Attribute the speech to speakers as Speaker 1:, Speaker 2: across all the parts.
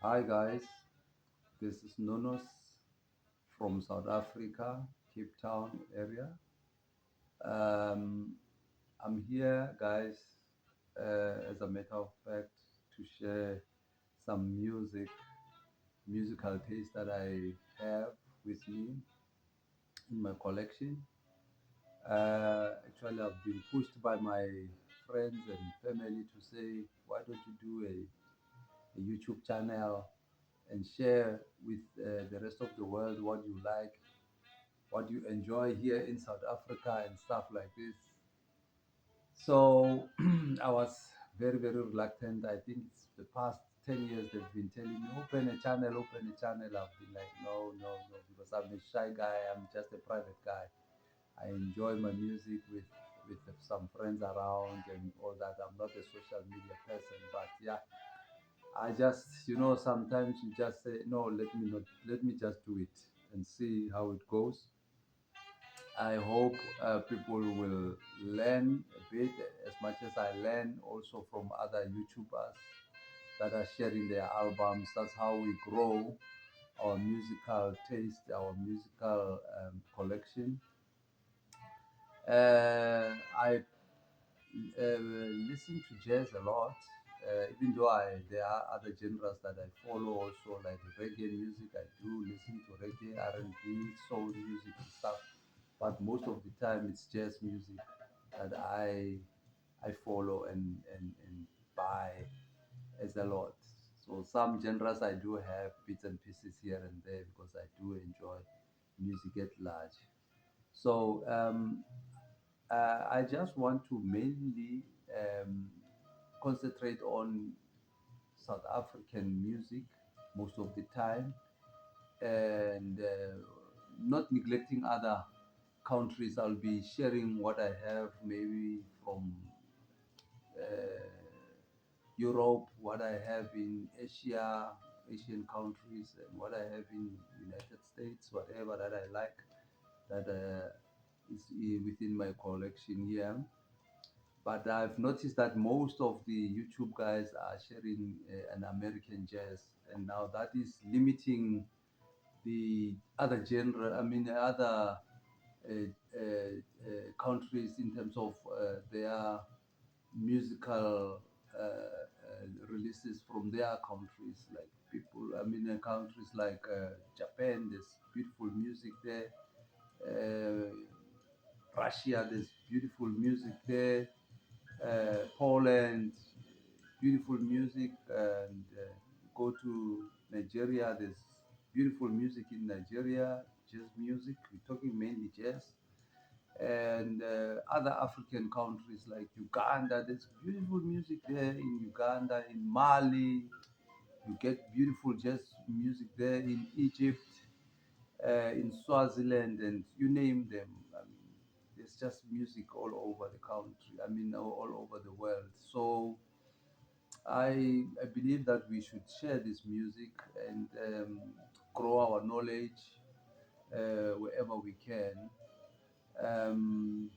Speaker 1: Hi guys, this is Nonos from South Africa, Cape Town area. Um, I'm here, guys, as a matter of fact, to share some musical taste that I have with me in my collection. Actually, I've been pushed by my friends and family to say, why don't you do a YouTube channel and share with the rest of the world what you like, what you enjoy here in South Africa and stuff like this. So I was very reluctant. I think it's the past 10 years they've been telling me, open a channel, open a channel. I've been like, no, because I'm a shy guy. I'm just a private guy. I enjoy my music with some friends around and all that. I'm not a social media person, but yeah, I just, sometimes you just say, no, let me just do it and see how it goes. I hope people will learn a bit as much as I learn also from other YouTubers that are sharing their albums. That's how we grow our musical taste, our musical collection. I listen to jazz a lot, even though there are other genres that I follow also, like reggae music. I do listen to reggae, R&B, soul music and stuff. But most of the time, it's jazz music that I follow and buy as a lot. So some genres I do have bits and pieces here and there because I do enjoy music at large. So I just want to mainly um, concentrate on South African music most of the time and not neglecting other countries. I'll be sharing what I have maybe from uh, Europe, what I have in Asia, Asian countries, and what I have in United States, whatever that I like that is within my collection here. But I've noticed that most of the YouTube guys are sharing an American jazz, and now that is limiting the other genre. I mean, other countries in terms of their musical releases from their countries. Like people, I mean, countries like Japan, there's beautiful music there. Uh, Russia, there's beautiful music there. Poland, beautiful music, and go to Nigeria. There's beautiful music in Nigeria, jazz music. We're talking mainly jazz, and other African countries like Uganda. There's beautiful music there in Uganda, in Mali. You get beautiful jazz music there in Egypt, in Swaziland, and you name them. I mean, there's just music all over the country. I mean, all over the world. So I believe that we should share this music and grow our knowledge wherever we can. Um,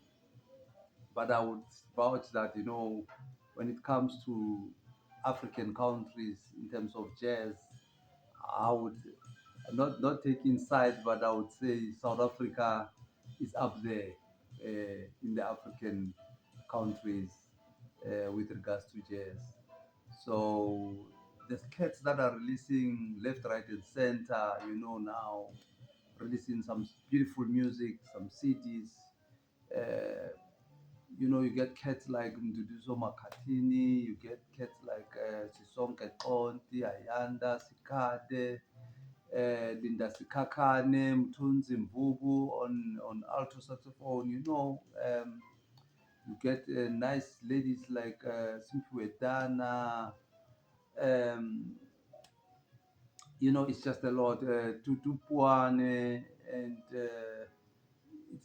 Speaker 1: but I would vouch that when it comes to African countries in terms of jazz, I would not taking sides, but I would say South Africa is up there in the African countries with regards to jazz. So the cats that are releasing left, right, and center, now releasing some beautiful music, some CDs. Uh, you get cats like Mduduzo Makatini, you get cats like Sisonke Konti, Ayanda, Sikade, Linda Sikakane, Mtunzi Mvubu on alto saxophone. You get nice ladies like Simpiwe Dana. Um, it's just a lot. Tutu Puane, and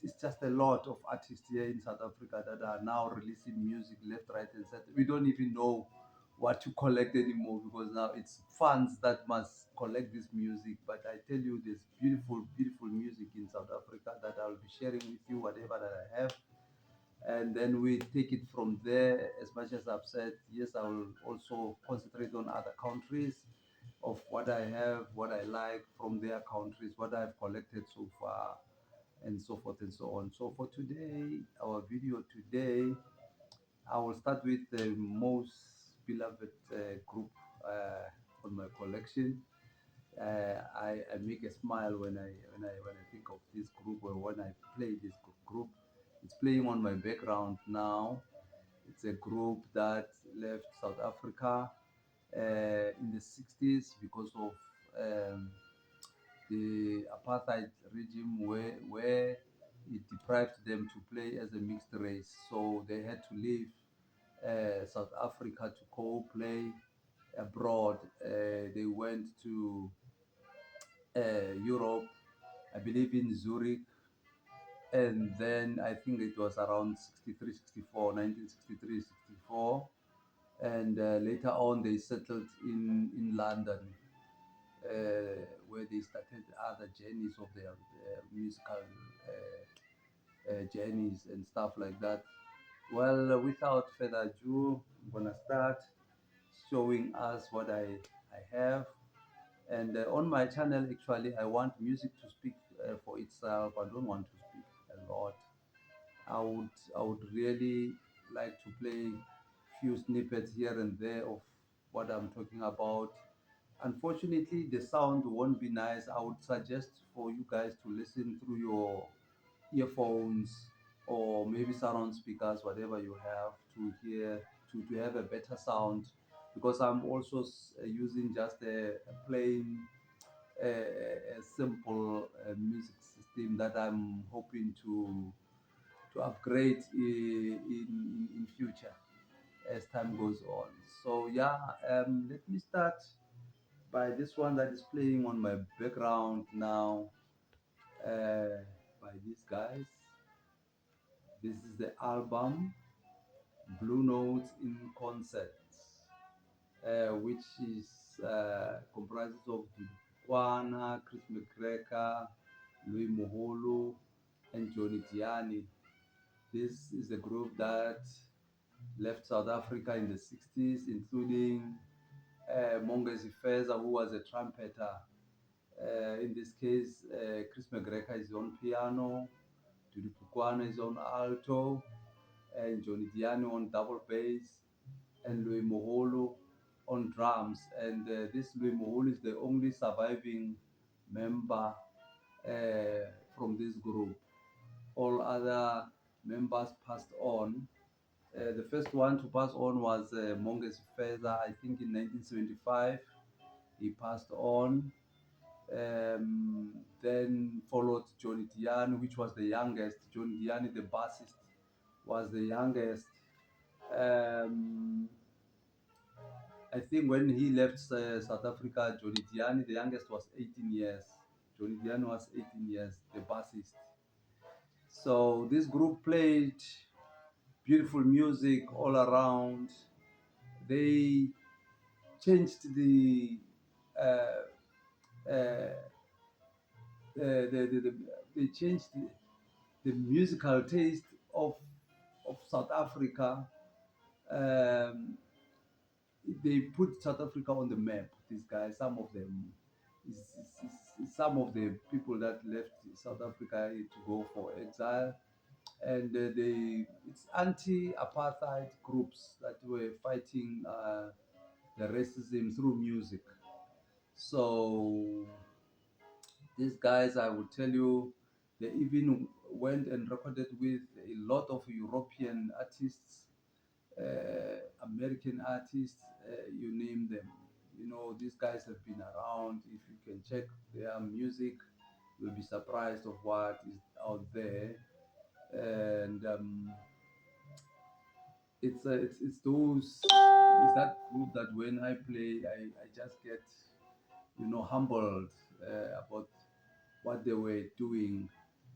Speaker 1: it's just a lot of artists here in South Africa that are now releasing music left, right, and center. We don't even know what to collect anymore because now it's fans that must collect this music. But I tell you, there's beautiful music in South Africa that I'll be sharing with you, whatever that I have. And then we take it from there. As much as I've said, yes, I will also concentrate on other countries of what I have, what I like from their countries, what I've collected so far, and so forth and so on. So for today, our video today, I will start with the most beloved group on my collection. I make a smile when I think of this group, or when I play this group. It's playing on my background now. It's a group that left South Africa in the 60s because of um, the apartheid regime, where it deprived them to play as a mixed race. So they had to leave South Africa to go play abroad. They went to Europe, I believe in Zurich, and then I think it was around 63, 64, 1963, 64. And later on, they settled in London, where they started other journeys of their musical journeys and stuff like that. Well, without further ado, I'm gonna start showing us what I have. And on my channel, actually, I want music to speak for itself. I don't want to speak a lot. I would really like to play few snippets here and there of what I'm talking about. Unfortunately, the sound won't be nice. I would suggest for you guys to listen through your earphones, or maybe surround speakers, whatever you have, to hear, to have a better sound, because I'm also using just a plain a simple music system that I'm hoping to upgrade in future as time goes on. So yeah, let me start by this one that is playing on my background now, by these guys. This is the album Blue Notes in Concert, which is comprises of Dudukwana, Chris McGregor, Louis Moholo, and Johnny Diani. This is a group that left South Africa in the 60s, including Mongezi Feza, who was a trumpeter. In this case, Chris McGregor is on piano, Dudu Pukwana is on alto, and Johnny Diani on double bass, and Louis Moholo on drums. And this Louis Moholo is the only surviving member from this group. All other members passed on. The first one to pass on was Mongezi Feza, I think in 1975. He passed on. Then followed Johnny Diani, which was the youngest. Johnny Diani, the bassist, was the youngest. Um, I think when he left South Africa, Johnny Diani, the youngest, was 18 years. Johnny Diani was 18 years, the bassist. So this group played beautiful music all around. They changed uh, uh, they changed the musical taste of South Africa. Um, they put South Africa on the map. These guys, some of them, some of the people that left South Africa to go for exile, and it's anti-apartheid groups that were fighting the racism through music. So these guys, I would tell you, they even went and recorded with a lot of European artists, American artists, you name them. You know, these guys have been around. If you can check their music, you'll be surprised of what is out there. And it's those, it's that group that when I play, I just get, humbled about what they were doing.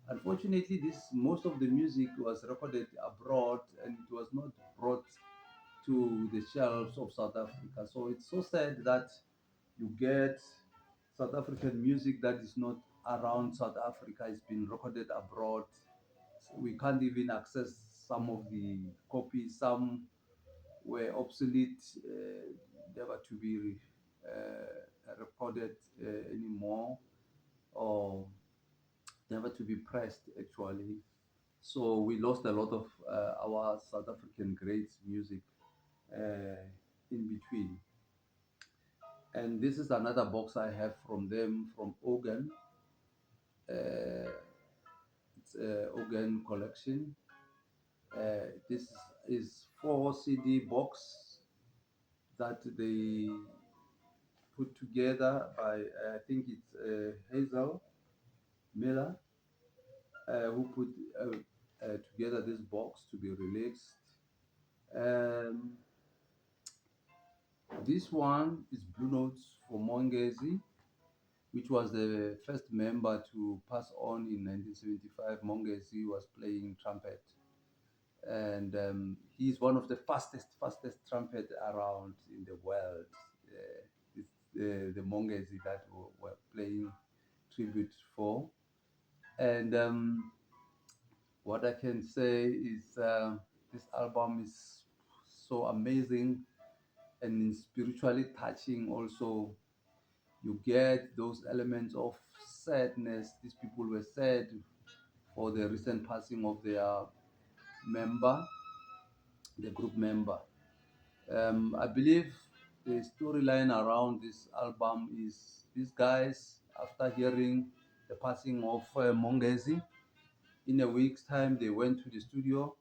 Speaker 1: Unfortunately, this most of the music was recorded abroad, and it was not brought to the shelves of South Africa. So it's so sad that you get South African music that is not around South Africa. It's been recorded abroad. So we can't even access some of the copies. Some were obsolete, never to be recorded anymore, or never to be pressed actually. So we lost a lot of our South African greats music uh, in between. And this is another box I have from them from Organ. Uh, it's a Organ collection. This is 4 CD box that they put together by I think it's Hazel Miller who put together this box to be released. Um, this one is Blue Notes for Mongezi, which was the first member to pass on in 1975. Mongezi was playing trumpet, and he's one of the fastest trumpet around in the world. It's the Mongezi that were playing tribute for, and what I can say is this album is so amazing and spiritually touching. Also, you get those elements of sadness. These people were sad for the recent passing of their member, the group member. I believe the storyline around this album is these guys, after hearing the passing of Mongezi, in a week's time, they went to the studio,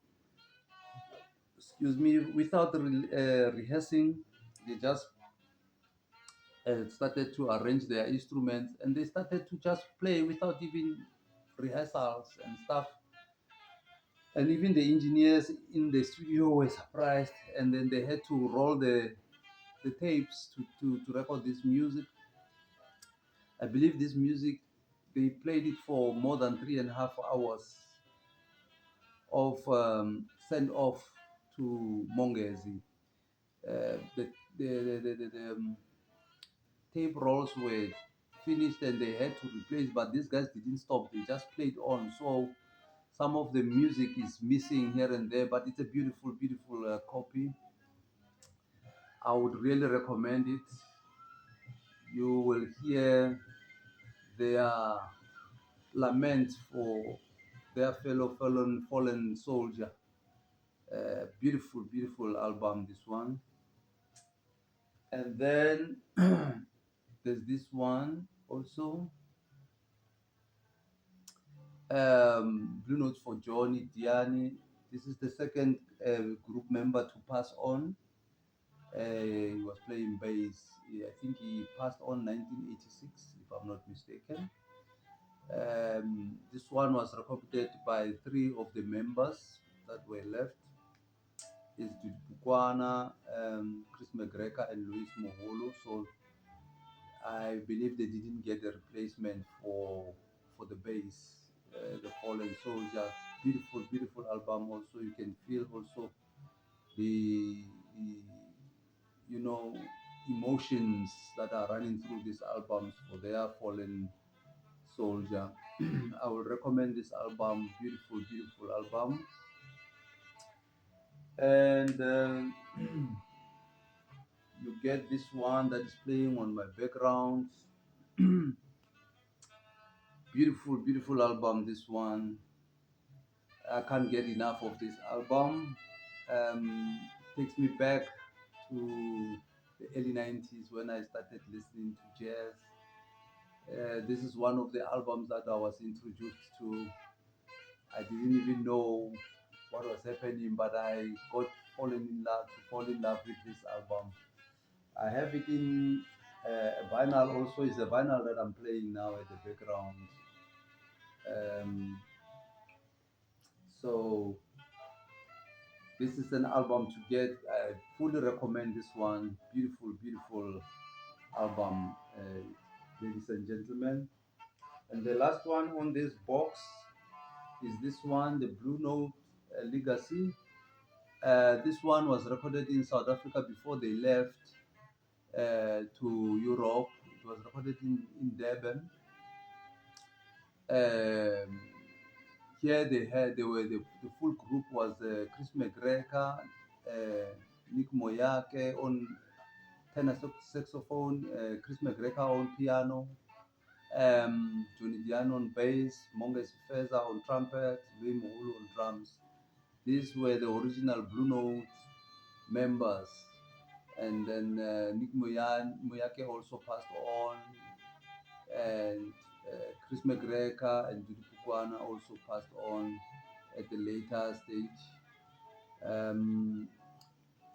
Speaker 1: excuse me, without rehearsing. They just started to arrange their instruments, and they started to just play without even rehearsals and stuff. And even the engineers in the studio were surprised, and then they had to roll the tapes to record this music. I believe this music, they played it for more than 3.5 hours of send off to Mongezi. The tape rolls were finished and they had to replace, but these guys didn't stop. They just played on. So some of the music is missing here and there, but it's a beautiful copy. I would really recommend it. You will hear their lament for their fellow fallen soldier. Beautiful album, this one. And then there's this one also, Blue Notes for Johnny Diani. This is the second group member to pass on. He was playing bass. I think he passed on 1986, if I'm not mistaken. This one was recorded by 3 of the members that were left. Is Judy Bukwana, Chris McGregor, and Luis Moholo. So I believe they didn't get a replacement for the bass, the Fallen Soldier. Beautiful album. Also, you can feel also the you know emotions that are running through these albums for their fallen soldier. I would recommend this album. Beautiful album. And you get this one that is playing on my background. Beautiful album. This one, I can't get enough of this album. Takes me back to the early 90s when I started listening to jazz. This is one of the albums that I was introduced to. I didn't even know what was happening, but I fall in love with this album. I have it in vinyl also. It's a vinyl that I'm playing now at the background. Um, so this is an album to get. I fully recommend this one. Beautiful album, ladies and gentlemen. And the last one on this box is this one, the Blue Note Legacy. This one was recorded in South Africa before they left to Europe. It was recorded in Durban. Um, Here they were the full group was Chris McGregor, Nick Moyake on tenor saxophone, Chris McGregor on piano, Johnny Diano on bass, Monges Feza on trumpet, Louis Mohulu on drums. These were the original Blue Note members. And then Nick Muyake also passed on, and Chris McGregor and Judy Pukwana also passed on at the later stage.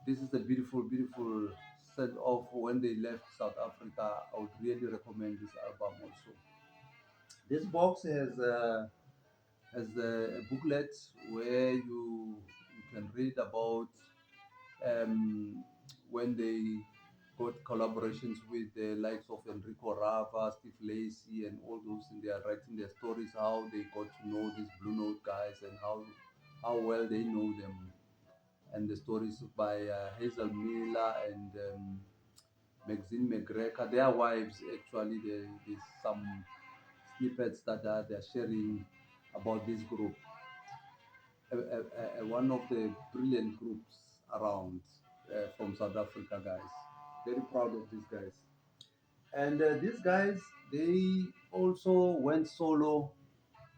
Speaker 1: This is a beautiful, beautiful set off when they left South Africa. I would really recommend this album also. This box has a booklet where you can read about um, when they got collaborations with the likes of Enrico Rava, Steve Lacy, and all those, and they are writing their stories, how they got to know these Blue Note guys and how well they know them, and the stories by Hazel Miller and Maxine McGregor, their wives actually. There's some snippets that they're sharing about this group, one of the brilliant groups around from South Africa, guys. Very proud of these guys. And these guys, they also went solo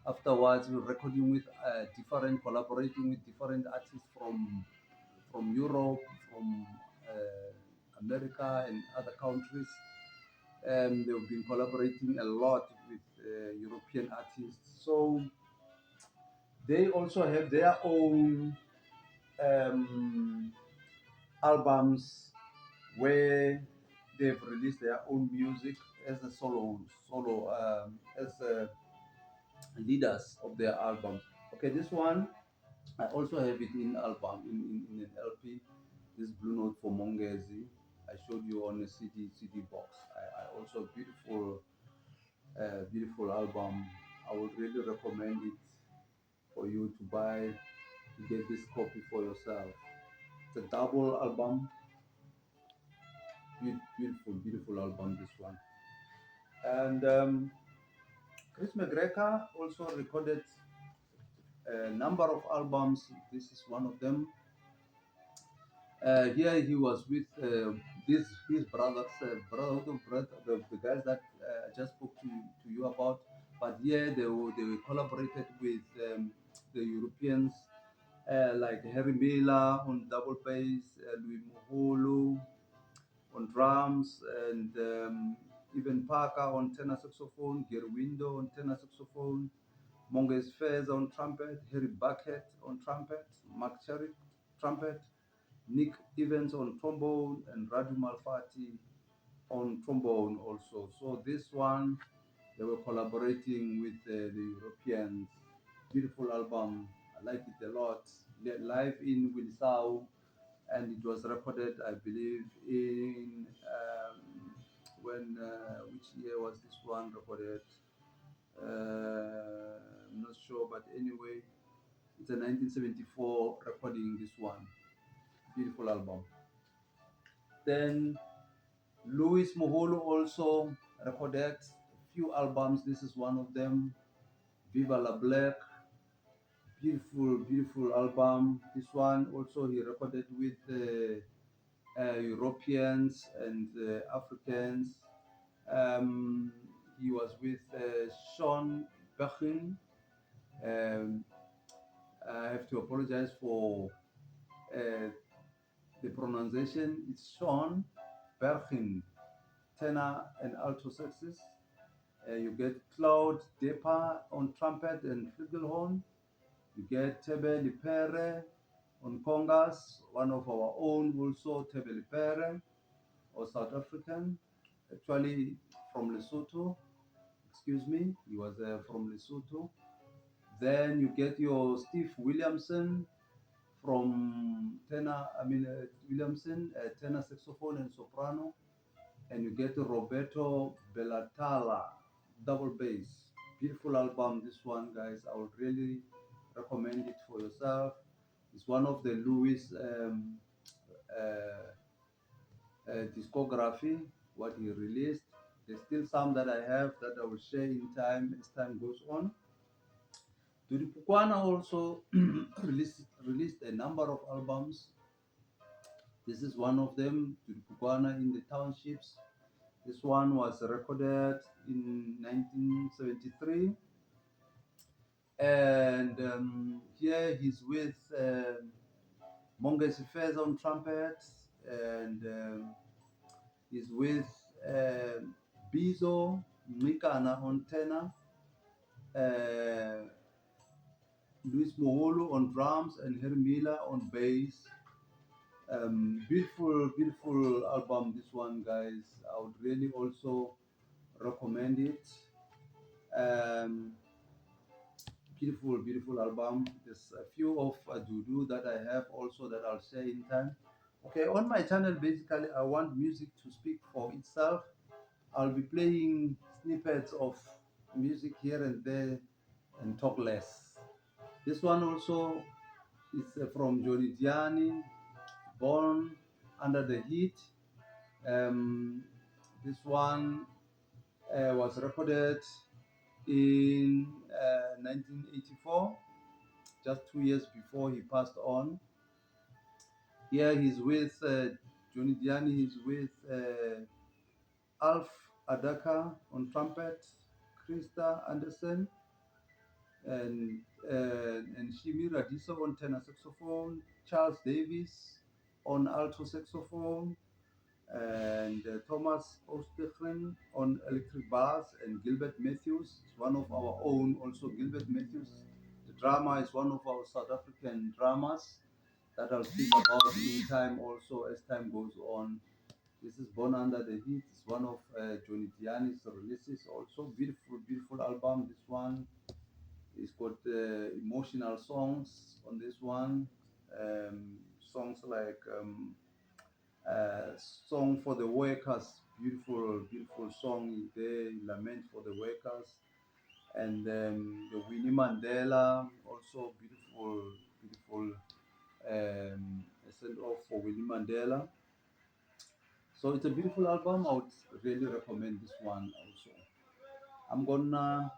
Speaker 1: afterwards, recording with collaborating with different artists from Europe, from America, and other countries. They've been collaborating a lot with European artists. So they also have their own um, albums where they've released their own music as a as leaders of their albums. Okay, this one I also have it in album in an LP. This Blue Note for Mongezi. I showed you on a CD box. I also beautiful album. I would really recommend it for you to buy to get this copy for yourself. It's a double album. Beautiful album, this one. And Chris McGregor also recorded a number of albums. This is one of them. Here he was with his brothers, the guys that I just spoke to you about. But here they collaborated with the Europeans, like Harry Miller on double bass, Louis Moholo on drums, and even Parker on tenor saxophone, Gary Window on tenor saxophone, Monges Fez on trumpet, Harry Bucket on trumpet, Mark Cherry trumpet, Nick Evans on trombone, and Radu Malfati on trombone also. So this one, they were collaborating with the Europeans. Beautiful album. I like it a lot. Live in Wilsau, and it was recorded, I believe, in when which year was this one recorded? I'm not sure, but anyway, it's a 1974 recording. This one, beautiful album. Then Louis Moholo also recorded a few albums. This is one of them. Viva la Black, beautiful album. This one also he recorded with Europeans and Africans. He was with Sean Bechin. Um, I have to apologize for uh, the pronunciation. It's Sean Berchin, tenor and alto saxes. You get Claude Depa on trumpet and flugelhorn. You get Tebe Lipere on congas, one of our own also, Tebe Lipere, or South African, actually from Lesotho. Excuse me, he was from Lesotho. Then you get your Steve Williamson from Williamson, tenor saxophone and soprano, and you get Roberto Bellatala, double bass. Beautiful album, this one, guys. I would really recommend it for yourself. It's one of the Louis discography, what he released. There's still some that I have that I will share in time as time goes on. Dudi Pukwana also released a number of albums. This is one of them, Turkana in the Townships. This one was recorded in 1973. And here he's with Monges Fez on trumpet, and he's with Bizo Mikana on tenor, uh, Luis Moholo on drums, and Hermila on bass. Beautiful, beautiful album, this one, guys. I would really also recommend it. Um, Beautiful, beautiful album. There's a few of Dudu that I have also that I'll share in time. Okay, on my channel, basically, I want music to speak for itself. I'll be playing snippets of music here and there and talk less. This one also is from Johnny Gianni, Born Under the Heat. Um, this one was recorded in 1984, just 2 years before he passed on. Here he's with Johnny Diani, he's with Alf Adaka on trumpet, Krista Anderson, and Shimi Radiso on tenor saxophone, Charles Davis on alto saxophone, and Thomas Oosthuizen on electric bass, and Gilbert Matthews, one of our own, also Gilbert Matthews. The drama is one of our South African dramas that I'll speak about in time also as time goes on. This is Born Under the Heat. It's one of Johnny Diani's releases also. Beautiful, beautiful album. This one is got emotional songs on this one. Songs like Song for the Workers, beautiful, beautiful song there, Lament for the Workers. And the Winnie Mandela, also beautiful, beautiful send off for Winnie Mandela. So it's a beautiful album. I would really recommend this one also. I'm gonna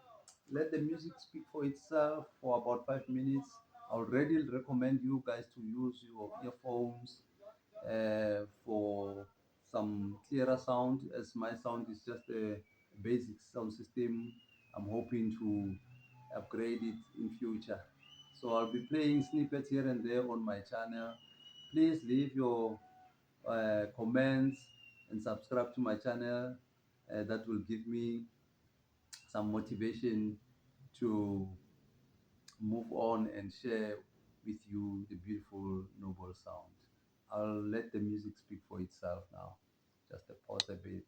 Speaker 1: let the music speak for itself for about 5 minutes. I would really recommend you guys to use your earphones for some clearer sound, as my sound is just a basic sound system. I'm hoping to upgrade it in future. So I'll be playing snippets here and there on my channel. Please leave your comments and subscribe to my channel. That will give me some motivation to move on and share with you the beautiful noble sound. I'll let the music speak for itself now. Just a pause a bit.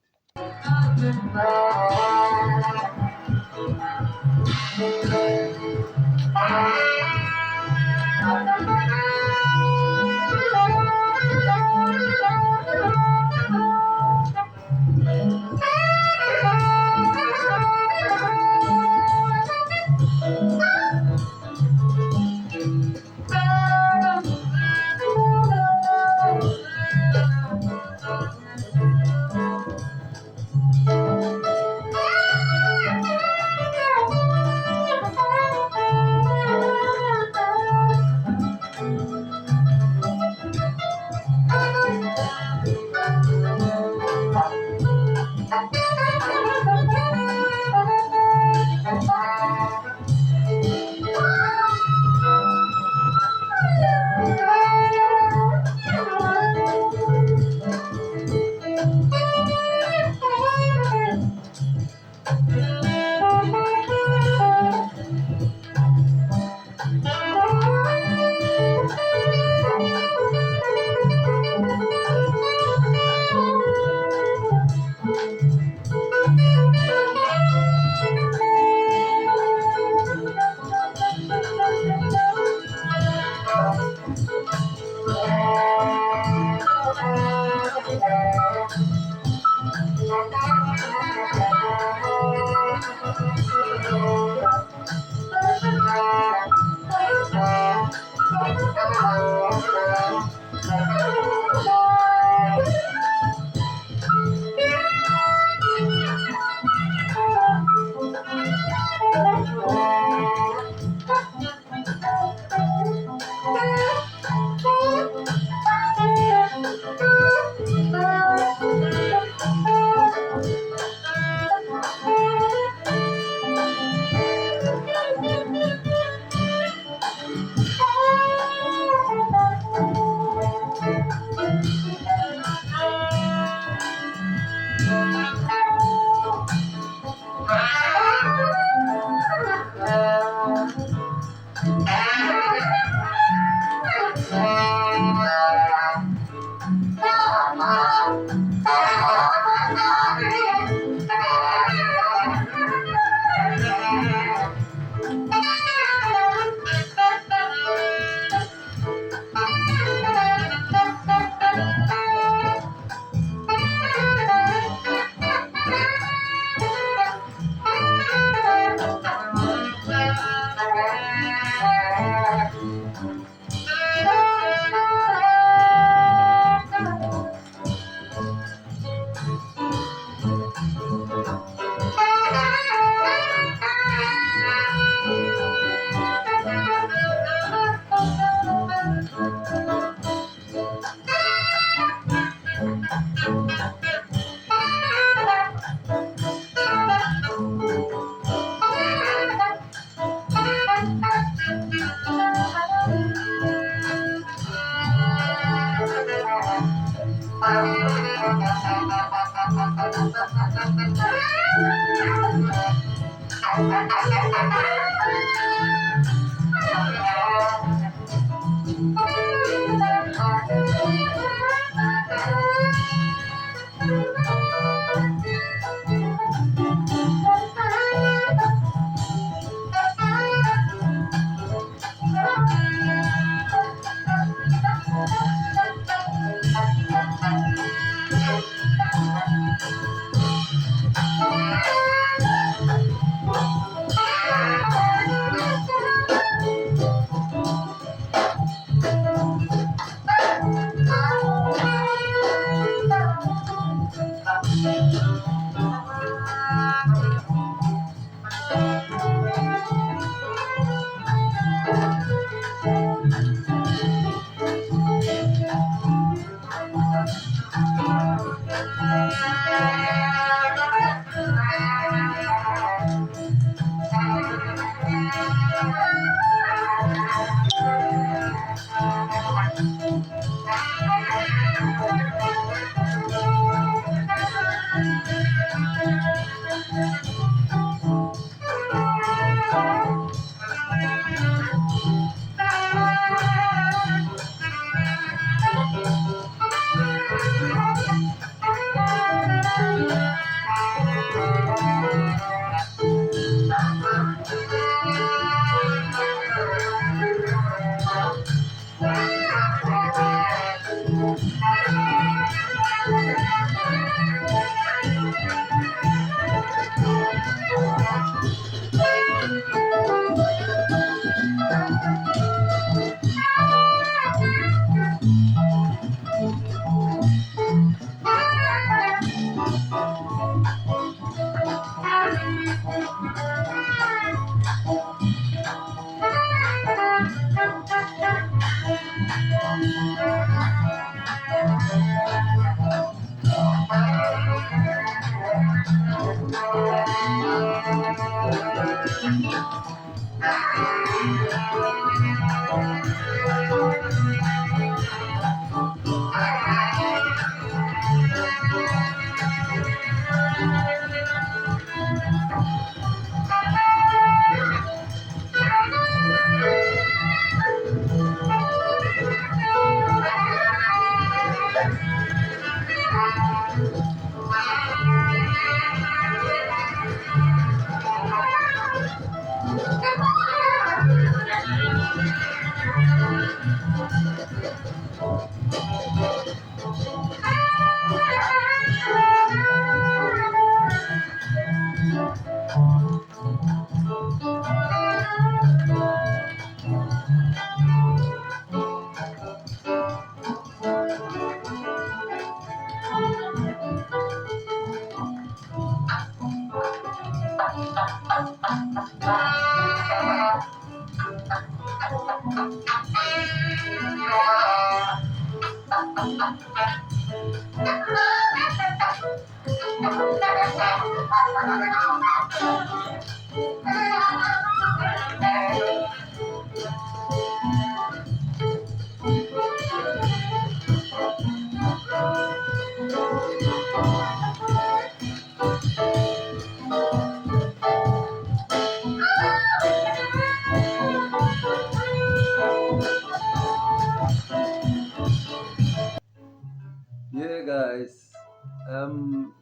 Speaker 1: Yeah, guys.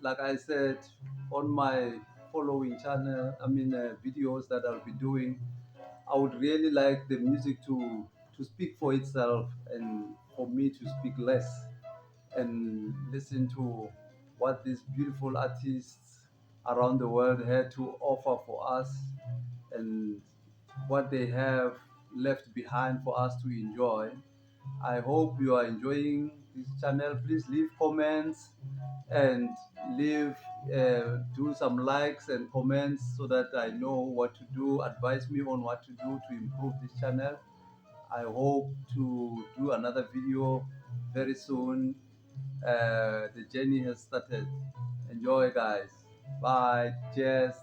Speaker 1: Like I said, on my following channel, videos that I'll be doing, I would really like the music to speak for itself and for me to speak less and listen to what these beautiful artists around the world had to offer for us and what they have left behind for us to enjoy. I hope you are enjoying this channel. Please leave comments and leave do some likes and comments so that I know what to do. Advise me on what to do to improve this channel. I hope to do another video very soon. The journey has started. Enjoy, guys. Bye. Cheers.